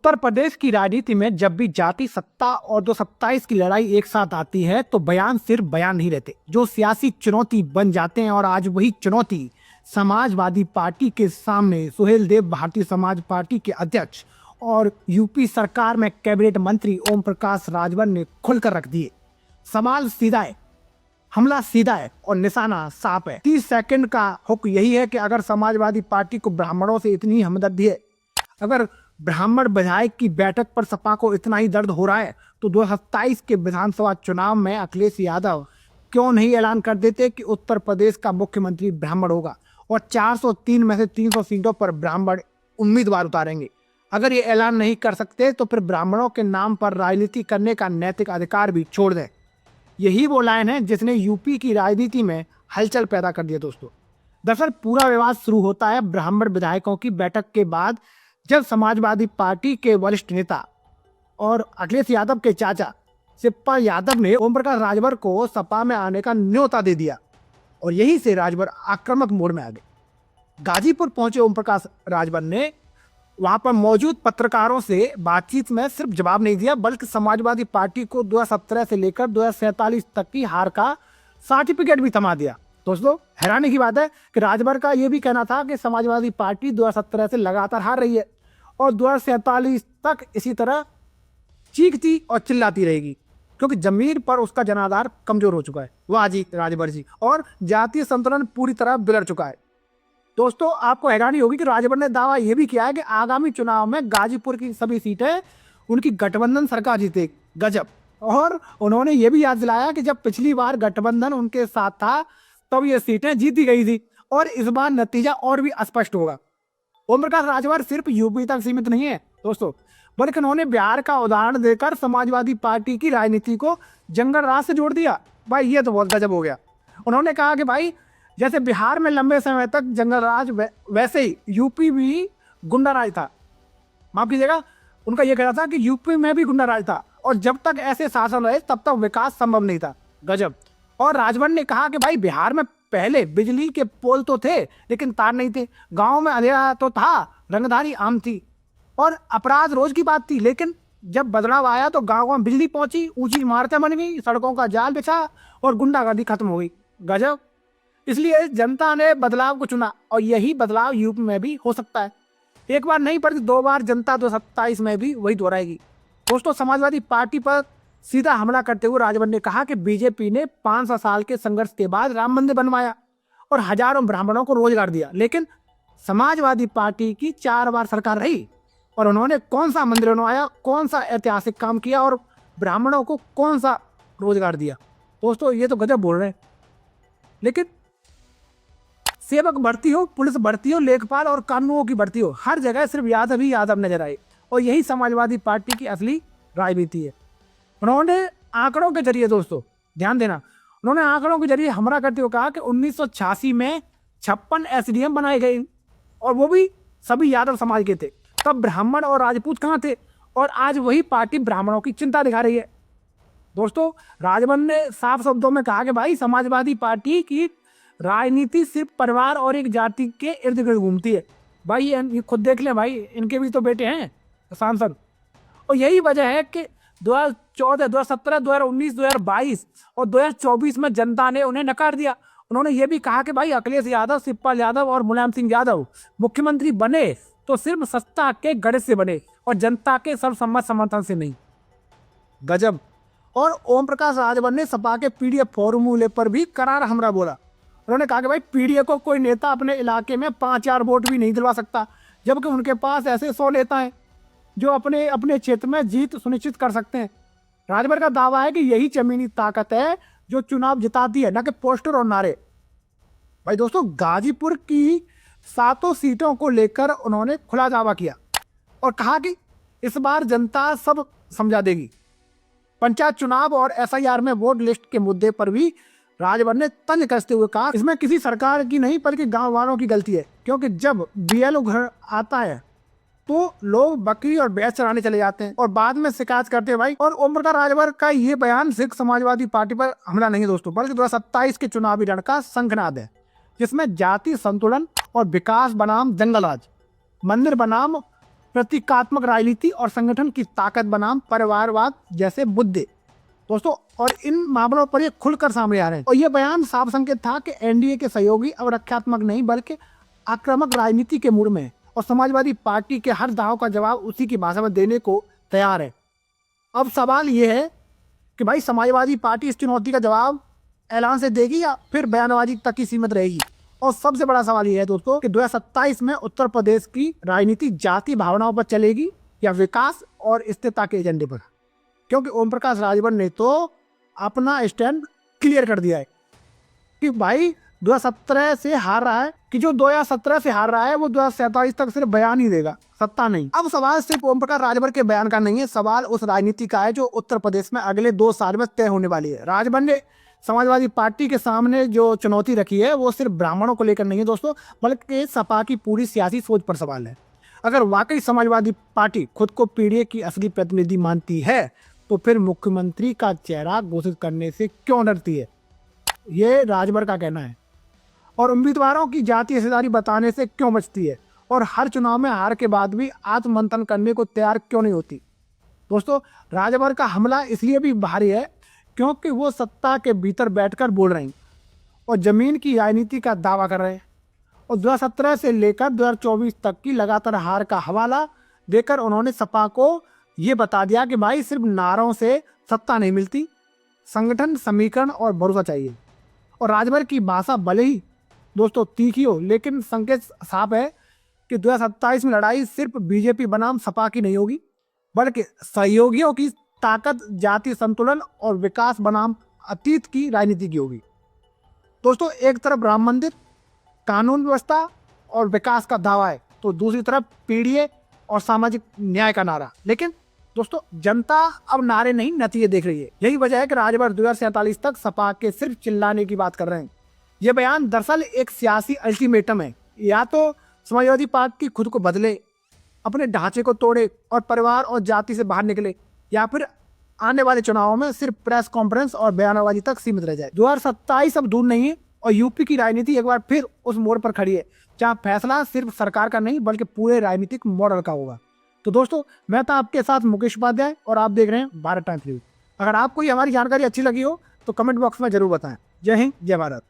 उत्तर प्रदेश की राजनीति में जब भी जाति सत्ता और 227 की लड़ाई एक साथ आती है तो बयान सिर्फ बयान नहीं रहते, जो सियासी चुनौती बन जाते हैं। और आज वही चुनौती समाजवादी पार्टी के सामने सुहेल देव, भारतीय समाज पार्टी के अध्यक्ष और यूपी सरकार में कैबिनेट मंत्री ओम प्रकाश राजभर ने खुलकर रख दिए। सवाल सीधा है, हमला सीधा है और निशाना साफ है। 30 सेकंड का हुक यही है कि अगर समाजवादी पार्टी को ब्राह्मणों से इतनी हमदर्दी है, अगर ब्राह्मण विधायक की बैठक पर सपा को इतना ही दर्द हो रहा है, तो 2027 के विधानसभा चुनाव में अखिलेश यादव क्यों नहीं ऐलान कर देते कि उत्तर प्रदेश का मुख्यमंत्री ब्राह्मण होगा और 403 में से 300 सीटों पर ब्राह्मण उम्मीदवार उतारेंगे। अगर ये ऐलान नहीं कर सकते तो फिर ब्राह्मणों के नाम पर राजनीति करने का नैतिक अधिकार भी छोड़ दें। यही वो लाइन है जिसने यूपी की राजनीति में हलचल पैदा कर दिया। दोस्तों, दरअसल पूरा विवाद शुरू होता है ब्राह्मण विधायकों की बैठक के बाद, जब समाजवादी पार्टी के वरिष्ठ नेता और अखिलेश यादव के चाचा शिवपाल यादव ने ओम प्रकाश राजभर को सपा में आने का न्योता दे दिया और यहीं से राजभर आक्रामक मोड में आ गए। गाजीपुर पहुंचे ओम प्रकाश राजभर ने वहां पर मौजूद पत्रकारों से बातचीत में सिर्फ जवाब नहीं दिया, बल्कि समाजवादी पार्टी को 2017 से लेकर 2047 तक की हार का सर्टिफिकेट भी थमा दिया। दोस्तों, हैरानी की बात है कि राजभर का यह भी कहना था कि समाजवादी पार्टी 2017 से लगातार हार रही है और 2047 तक इसी तरह चीखती और चिल्लाती रहेगी, क्योंकि जमीन पर उसका जनाधार कमजोर हो चुका है। वाह जी राजभर जी, और जातीय संतुलन पूरी तरह बिगड़ चुका है। दोस्तों, आपको हैरानी होगी कि राजभर ने दावा यह भी किया है कि आगामी चुनाव में गाजीपुर की सभी सीटें उनकी गठबंधन सरकार जीतेगी। गजब। और उन्होंने ये भी याद दिलाया कि जब पिछली बार गठबंधन उनके साथ था तब ये सीटें जीती गई थी और इस बार नतीजा और भी स्पष्ट होगा। ओम प्रकाश राजभर सिर्फ यूपी तक सीमित नहीं है दोस्तों, बल्कि उन्होंने बिहार का उदाहरण देकर समाजवादी पार्टी की राजनीति को जंगल राज से जोड़ दिया। भाई ये तो बहुत गजब हो गया। उन्होंने कहा कि भाई जैसे बिहार में लंबे समय तक जंगल राज, वैसे ही यूपी भी गुंडा राज था। माफ कीजिएगा, उनका यह कहना था कि यूपी में भी गुंडा राज था और जब तक ऐसे शासन रहे तब तक विकास संभव नहीं था। गजब। और राजभर ने कहा कि भाई बिहार में पहले बिजली के पोल तो थे लेकिन तार नहीं थे, गांव में अंधेरा तो था, रंगधारी आम थी और अपराध रोज की बात थी, लेकिन जब बदलाव आया तो गाँव में बिजली पहुंची, ऊंची इमारतें बन गई, सड़कों का जाल बिछा और गुंडागर्दी खत्म हो गई। गजब। इसलिए जनता ने बदलाव को चुना और यही बदलाव यूपी में भी हो सकता है। एक बार नहीं बल्कि 2 बार जनता 2027 में भी वही दोहराएगी। दोस्तों, समाजवादी पार्टी पर सीधा हमला करते हुए राजभर ने कहा कि बीजेपी ने 500 साल के संघर्ष के बाद राम मंदिर बनवाया और हजारों ब्राह्मणों को रोजगार दिया, लेकिन समाजवादी पार्टी की 4 बार सरकार रही और उन्होंने कौन सा मंदिर बनवाया, कौन सा ऐतिहासिक काम किया और ब्राह्मणों को कौन सा रोजगार दिया। दोस्तों, ये तो गजब बोल रहे हैं। लेकिन सेवक भर्ती हो, पुलिस भर्ती हो, लेखपाल और कानूनों की भर्ती हो, हर जगह सिर्फ यादव ही यादव नजर आए और यही समाजवादी पार्टी की असली राजनीति है। उन्होंने आंकड़ों के जरिए, दोस्तों ध्यान देना, उन्होंने आंकड़ों के जरिए हमला करते हुए कहा कि 1986 में 56 एसडीएम बनाए गए और वो भी सभी यादव समाज के थे। तब ब्राह्मण और राजपूत कहाँ थे? और आज वही पार्टी ब्राह्मणों की चिंता दिखा रही है। दोस्तों, राजभर ने साफ शब्दों में कहा कि भाई समाजवादी पार्टी की राजनीति सिर्फ परिवार और एक जाति के इर्द गिर्द घूमती है। भाई ये खुद देख ले, भाई इनके भी तो बेटे हैं सांसद। और यही वजह है कि 2014, 2017, 2019, 2022 और 2024 में जनता ने उन्हें नकार दिया। उन्होंने ये भी कहा कि भाई अखिलेश यादव, शिवपाल यादव और मुलायम सिंह यादव मुख्यमंत्री बने तो सिर्फ सत्ता के गरज से बने और जनता के सर्वसम्मत समर्थन से नहीं। गजब। और ओम प्रकाश राजभर ने सपा के पीडीएफ फॉर्मूले पर भी करारा हमला बोला। उन्होंने कहा कि भाई पीडीए को कोई नेता अपने इलाके में 5-4 वोट भी नहीं दिलवा सकता, जबकि उनके पास ऐसे 100 नेता हैं जो अपने अपने क्षेत्र में जीत सुनिश्चित कर सकते हैं। राजभर का दावा है कि यही जमीनी ताकत है जो चुनाव जिताती है, न कि पोस्टर और नारे। भाई दोस्तों, गाजीपुर की 7 सीटों को लेकर उन्होंने खुला दावा किया और कहा कि इस बार जनता सब समझा देगी। पंचायत चुनाव और एसआईआर में वोट लिस्ट के मुद्दे पर भी राजभर ने तंज कसते हुए कहा इसमें किसी सरकार की नहीं बल्कि गांव वालों की गलती है, क्योंकि जब बीएलओ घर आता है तो लोग बकरी और भैंस चराने चले जाते हैं और बाद में शिकायत करते हैं भाई। और ओम प्रकाश राजभर का ये बयान सिर्फ समाजवादी पार्टी पर हमला नहीं दोस्तों, बल्कि 2027 के चुनावी रण का शंखनाद है, जिसमें जाति संतुलन और विकास बनाम जंगलराज, मंदिर बनाम प्रतीकात्मक राजनीति और संगठन की ताकत बनाम परिवारवाद जैसे मुद्दे दोस्तों, और इन मामलों पर ये खुलकर सामने आ रहे हैं। और ये बयान साफ संकेत था कि एनडीए के सहयोगी अब रक्षात्मक नहीं बल्कि आक्रामक राजनीति के मूड में है और समाजवादी पार्टी के हर दाव का जवाब उसी की भाषा में देने को तैयार है। अब सवाल ये है कि भाई समाजवादी पार्टी इस चुनौती का जवाब ऐलान से देगी या फिर बयानबाजी तक ही सीमित रहेगी। और सबसे बड़ा सवाल ये है दोस्तों कि 2027 में उत्तर प्रदेश की राजनीति जाति भावनाओं पर चलेगी या विकास और स्थिरता के एजेंडे पर, क्योंकि ओम प्रकाश राजभर ने तो अपना स्टैंड क्लियर कर दिया है कि भाई 2017 से हार रहा है, कि जो 2017 से हार रहा है वो 2047 तक सिर्फ बयान ही देगा, सत्ता नहीं। अब सवाल सिर्फ ओम प्रकाश राजभर के बयान का नहीं है, सवाल उस राजनीति का है जो उत्तर प्रदेश में अगले 2 साल में तय होने वाली है। राजभर ने समाजवादी पार्टी के सामने जो चुनौती रखी है वो सिर्फ ब्राह्मणों को लेकर नहीं है दोस्तों, बल्कि सपा की पूरी सियासी सोच पर सवाल है। अगर वाकई समाजवादी पार्टी खुद को पीढ़ी की असली प्रतिनिधि मानती है तो फिर मुख्यमंत्री का चेहरा घोषित करने से क्यों डरती है, ये राजभर का कहना है। और उम्मीदवारों की जातीय हिस्सेदारी बताने से क्यों बचती है और हर चुनाव में हार के बाद भी आत्ममंथन करने को तैयार क्यों नहीं होती। दोस्तों, राजभर का हमला इसलिए भी भारी है क्योंकि वो सत्ता के भीतर बैठकर बोल रहे हैं और जमीन की राजनीति का दावा कर रहे हैं। और 2017 से लेकर 2024 तक की लगातार हार का हवाला देकर उन्होंने सपा को ये बता दिया कि भाई सिर्फ नारों से सत्ता नहीं मिलती, संगठन, समीकरण और भरोसा चाहिए। और राजभर की भाषा भले ही दोस्तों तीखी हो, लेकिन संकेत साफ है कि 2027 में लड़ाई सिर्फ बीजेपी बनाम सपा की नहीं होगी, बल्कि सहयोगियों की ताकत, जातीय संतुलन और विकास बनाम अतीत की राजनीति की होगी। दोस्तों, एक तरफ राम मंदिर, कानून व्यवस्था और विकास का दावा है, तो दूसरी तरफ पीढ़ी और सामाजिक न्याय का नारा। लेकिन दोस्तों, जनता अब नारे नहीं, नतीजे देख रही है। यही वजह है कि राजभर 2047 तक सपा के सिर्फ चिल्लाने की बात कर रहे हैं। यह बयान दरअसल एक सियासी अल्टीमेटम है, या तो समाजवादी पार्टी खुद को बदले, अपने ढांचे को तोड़े और परिवार और जाति से बाहर निकले, या फिर आने वाले चुनावों में सिर्फ प्रेस कॉन्फ्रेंस और बयानबाजी तक सीमित रह जाए। 2027 अब दूर नहीं है और यूपी की राजनीति एक बार फिर उस मोड़ पर खड़ी है जहां फैसला सिर्फ सरकार का नहीं बल्कि पूरे राजनीतिक मॉडल का होगा। तो दोस्तों, मैं था आपके साथ मुकेश उपाध्याय और आप देख रहे हैं भारत टाइम्स न्यूज। अगर आपको ये हमारी जानकारी अच्छी लगी हो तो कमेंट बॉक्स में जरूर बताएं। जय हिंद, जय भारत।